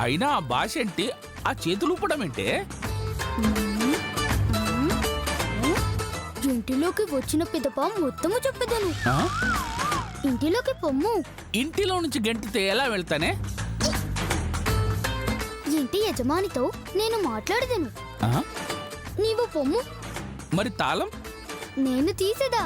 అయినా ఆ భాష ఏంటి, ఆ చేతులు ఊపడం ఏంటే? ఇంటిలోకి వచ్చిన పిదప మొత్తము చెప్పేదాను. ఇంటిలోకి పొమ్ము. ఇంటిలో నుంచి గెంటితే ఎలా వెళ్తానే? ఇంటి యజమానితో నేను మాట్లాడదాను. నీవు పొమ్ము. మరి తాళం నేను తీసేదా.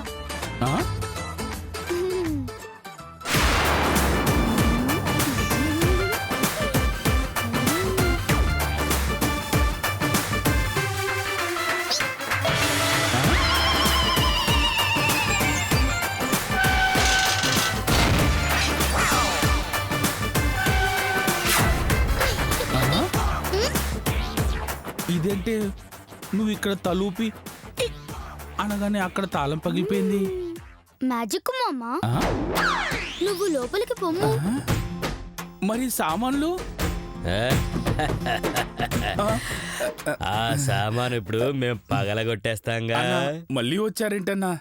ఇదేంటి, నువ్వు ఇక్కడ తలూపి అనగానే అక్కడ తాళం పగిలిపోయింది. మ్యాజిక్ మామా, నువ్వు లోపలికి పొమ్ము. మరి సామాన్లు? ఆ సామాను ఇప్పుడు మేము పగలగొట్టేస్తాంగా. మళ్ళీ వచ్చారేంటన్నా?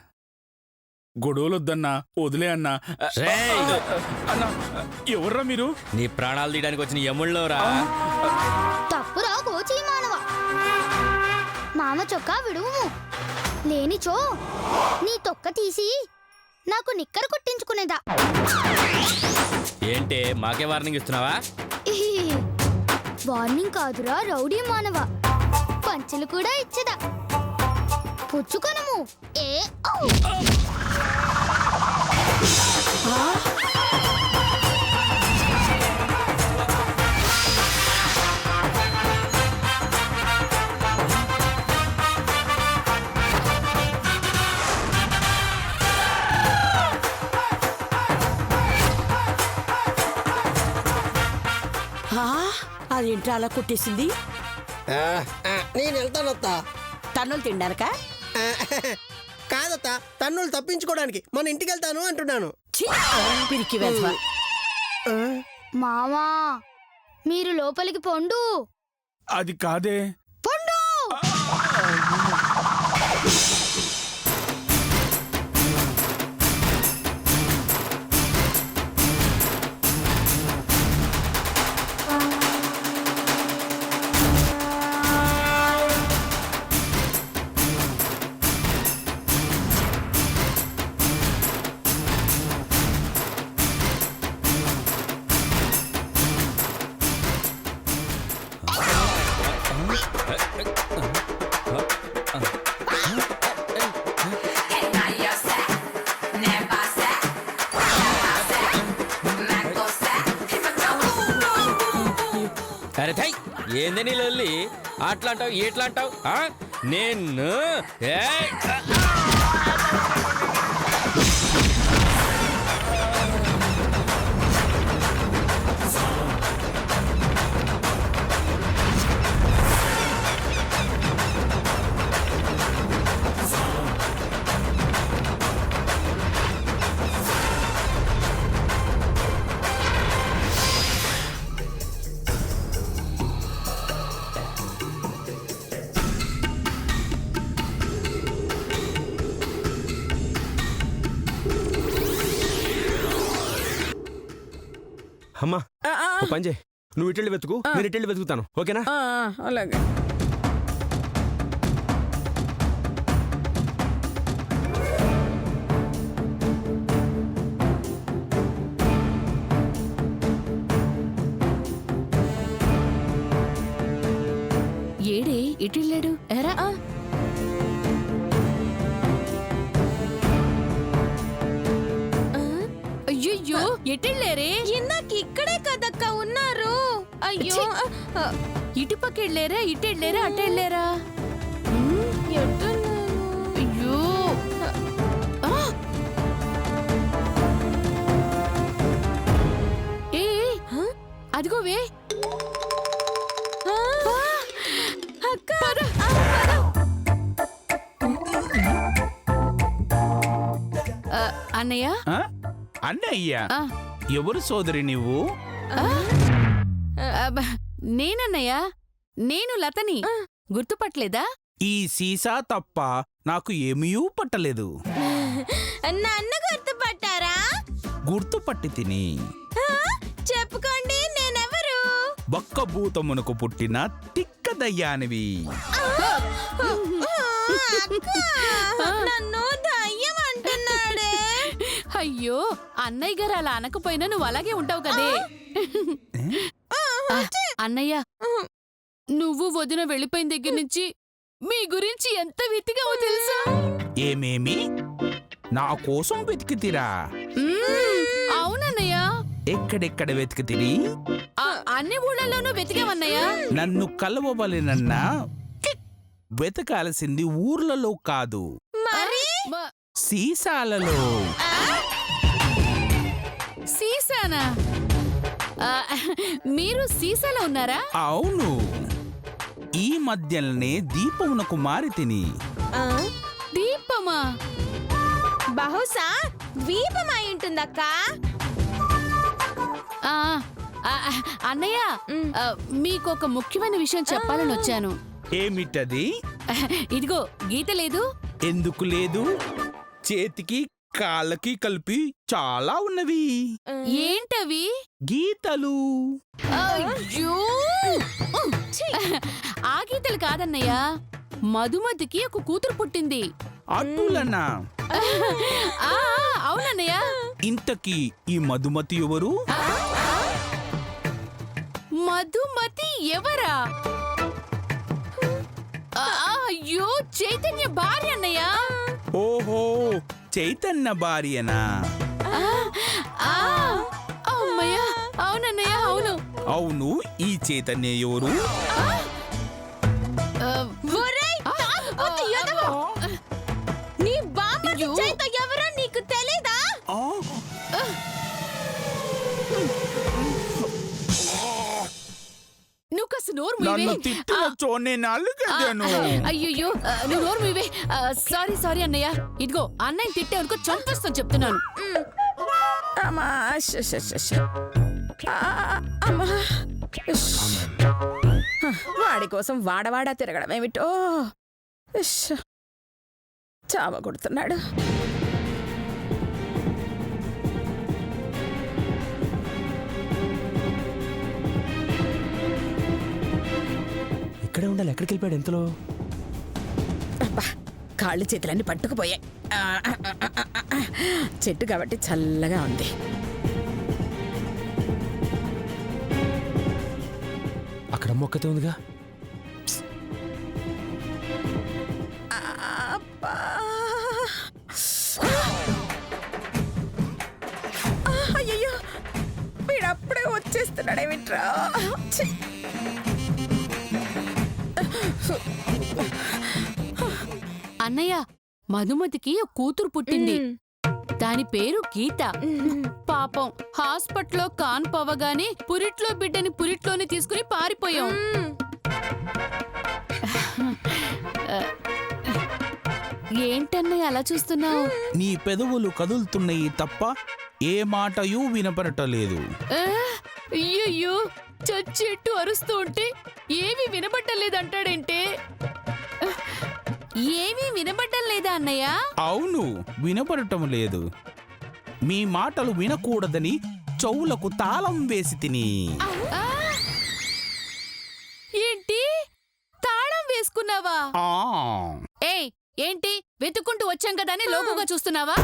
గొడవలొద్దన్నా, వదిలే అన్నా. అన్నా, ఎవర్రా మీరు? నీ ప్రాణాలు తీయడానికి వచ్చిన యముళ్ళోరా. తప్పురా కోచి మానవ. మామ చొక్కా విడువు. లేనిచో నీ తొక్క తీసి నాకు నిక్కర కుట్టించుకునేదా. ఏంటి మాకే వార్నింగ్ ఇస్తున్నావా? వార్నింగ్ కాదురా రౌడీ మానవ, పంచులు కూడా ఇచ్చదా. పుచ్చుకొనము. అదేంటి అలా కొట్టేసింది? నేను వెళ్తానత్తా. తన్నులు తినడానిక? కాదత్తా, తన్నులు తప్పించుకోవడానికి మన ఇంటికి వెళ్తాను అంటున్నాను. పిరికి వెధవ. మామా, మీరు లోపలికి పొండు. అది కాదే. పొండు. అరే థై, ఏంది నీ లొల్లి? అట్లా అంటావు ఎట్లా అంటావు? నేను అమ్మా పని చేయి, నువ్వు ఇటెళ్ళి వెతుకు, నేను ఇటెళ్ళి వెతుకుతాను. ఓకేనా? అలాగే. ఏడే ఇటెళ్ళాడు? ఎరా అయ్యో, ఎటెళ్ళారే? ఇందాక ఇక్కడే కదక్క ఉన్నారు. అయ్యో, ఇటుపక్కెళ్ళారా, ఇటెళ్ళారా, అటెళ్ళారా? అయ్యో, అదిగోవే. అన్నయ్య. అన్నయ్య? ఎవరు సోదరి నువ్వు? నేనన్నయ్య, నేను లతని. గుర్తుపట్టలేదా? ఈ సీసా తప్ప నాకు ఏమీ పట్టలేదు. నన్ను గుర్తుపట్టారా? గుర్తుపట్టి తిని చెప్పుకోండి, నేనెవరు? భూతమునకు పుట్టిన తిక్క దయ్యానివి. నన్ను దయ్యం అంటున్నాడే. అయ్యో అన్నయ్య గారు అలా అనకపోయినా నువ్వు అలాగే ఉంటావు కదే. అన్నయ్య, నువ్వు వదిన వెళ్ళిపోయిన దగ్గర నుంచి మీ గురించి ఎంత వెతికావో తెలుసా? ఏమేమి నా కోసం వెతికితిరా? అవునన్నయ్య, ఎక్కడెక్కడ వెతికితిరి? అన్ని ఊళ్ళల్లోనూ వెతికావన్నయ్య. నన్ను కలవవలెనన్నా వెతకాల్సింది ఊర్లలో కాదు, మ- సీసాలలో. సీసానా? మీరు సీసాలో ఉన్నారా? అవును, ఈ మధ్యలోనే దీపమునకు మారి తిని. దీపమా? బహుశా ద్వీపం అయి ఉంటుందక్క. ఆ, ఆ, అన్నయ్య, మీకు ఒక ముఖ్యమైన విషయం చెప్పాలని వచ్చాను. ఏమిటది? ఇదిగో గీత లేదు? ఎందుకు లేదు? చేతికి కాళ్ళకి కలిపి చాలా ఉన్నవి. ఏంటవి? గీతలు. అయ్యో! ఆ గీతలు కాదన్నయ్య, మధుమతికి ఒక కూతురు పుట్టింది. అట్టులన్నా? ఆ, అవునన్నయ్య. ఇంతకీ ఈ మధుమతి ఎవరు? మధుమతి ఎవరా? అయ్యో, చైతన్య భార్య అన్నయ్య. ఓహో, చైతన్య భార్యనా? అమ్మయ్య, అవునన్నయ్య, అవును. అవును, ఈ చైతన్య ఎవరు? ఒరేయ్, తాగుబోతు ఎదవ! నీ బామ్మర్ది చైత ఎవరో నీకు తెలీదా? నువ్వు కాస్త నోరు నన్ను మూయవే. తిట్టినచో నేను అలుగెదను. అయ్యయ్యో, నువ్వు నోరు మూయవే. సారీ అన్నయ్య. ఇదిగో అన్నయ్య తిట్టే అనుకో చంపేస్తాను చెప్తున్నాను. అమ్మా, అమ్మా. వాడి కోసం వాడవాడా తిరగడం ఏమిటో. చావ కొడుతున్నాడు. ఇక్కడే ఉండాలి. ఎక్కడికి వెళ్ళిపోయాడు ఎంతలో? అబ్బా, కాళ్ళు చేతులన్నీ పట్టుకుపోయాయి. చెట్టు కాబట్టి చల్లగా ఉంది. అక్కడ మొక్కతే ఉందిగా. అబ్బా. అయ్యయ్యో, వీడప్పుడే వచ్చేస్తున్నాడేమిట్రా. ఛీ. అన్నయ్య, మధుమతికి ఒక కూతురు పుట్టింది. దాని పేరు గీత. పాపం హాస్పిటల్లో కాన్పవగానే పురిట్లో బిడ్డని పురిట్లోనే తీసుకుని పారిపోయాం. ఏంటన్నయ్య అలా చూస్తున్నావు? నీ పెదవులు కదులుతున్నాయి తప్ప ఏ మాటయూ వినపడటలేదు. అయ్యయ్యో, చచ్చెట్టు అరుస్తూ ఉంటే ఏమీ వినబడ్డలేదంటాడంటే. ఏమీ వినబడ్డం లేదా అన్నయ్య? అవును, వినపడటం లేదు. మీ మాటలు వినకూడదని చెవులకు తాళం వేసి తిని. ఆ! ఏంటి, తాళం వేసుకున్నావా? ఆ, ఏయ్, ఏంటి వెతుక్కుంటూ వచ్చాం కదా అని లోకుగా చూస్తున్నావా?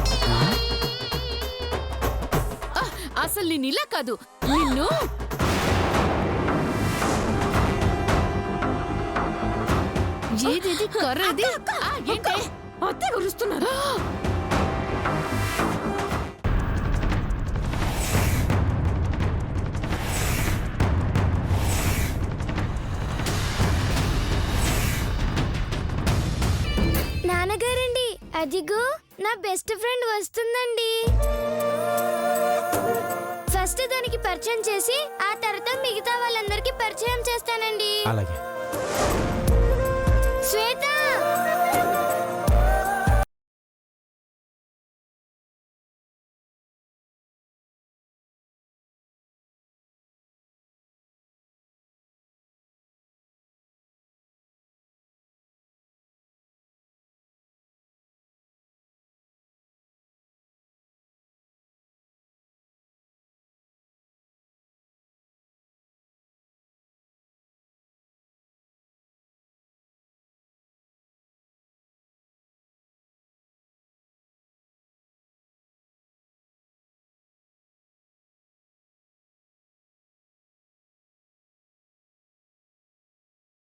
అసలు నేను ఇలా కాదు, నిన్ను. ఏది కర్రది? ఏంటి అత్తే గురుస్తున్నారు. నాన్నగారండి, అదిగో నా బెస్ట్ ఫ్రెండ్ వస్తుందండి. ఫస్ట్ దానికి పరిచయం చేసి ఆ తర్వాత మిగతా వాళ్ళందరికీ పరిచయం చేస్తానండి. అలాగే.